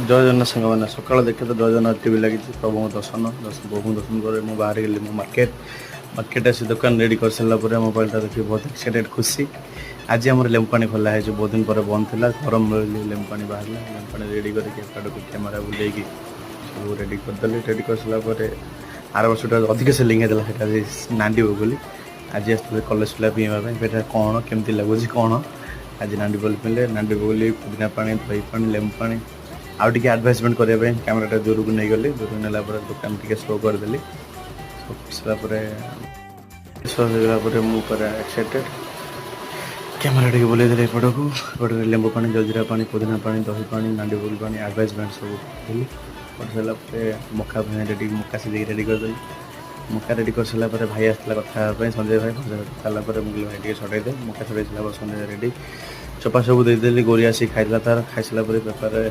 जय जगन्नाथ सांग मैंने सकाल देखे तो जय जगन्नाथ टीवी लगी प्रभु दर्शन प्रभु दर्शन कर बाहर गली मो मार्केट मार्केट आसी दुकान रेडी कर सारा मोबाइल देखिए बहुत एक्साइटेड खुशी आज आम लेम्पाणी खोला है बहुत दिन पर बंद था गरम लेम्पाणी बाहर लेम्पाणी रेडी करके कैमेरा बुले सब रेडी करदेली रेडी कर सारापर आर वर्ष अधिक सेलिंग होता है नांडी बोली आज आसते कलेज पिला पीवा कौन केमती लगुच कौन आज नांडी बोली पीले नांडी बोली पुदीना पानी दही पानी लेम्बू पानी आउ टे आडभर्टाइजमेंट करने कैमेरा दूर को नहीं गली दूर को नेला दुकान टे शो करदेली शो कर सारापर शो होगा मुझे एक्साइटेड कैमेरा टे बुले एपट को एपटे लेंबू पानी जलजीरा पानी पुदीना पानी दही पानी नांडी बोली पानी आडभर्टाइजमेंट सब देली कर सारापर मका रेडी मका सीधे रेडी करदेली मका रेडी कर सारापर भाई आसला कथा संजय भाई सारापर मुझे भाई टे छड़े मका छड़े सारा संजय रेडी चपा सब देदेली गोरी आसी खाइला तार खाई सारापर पेपर ये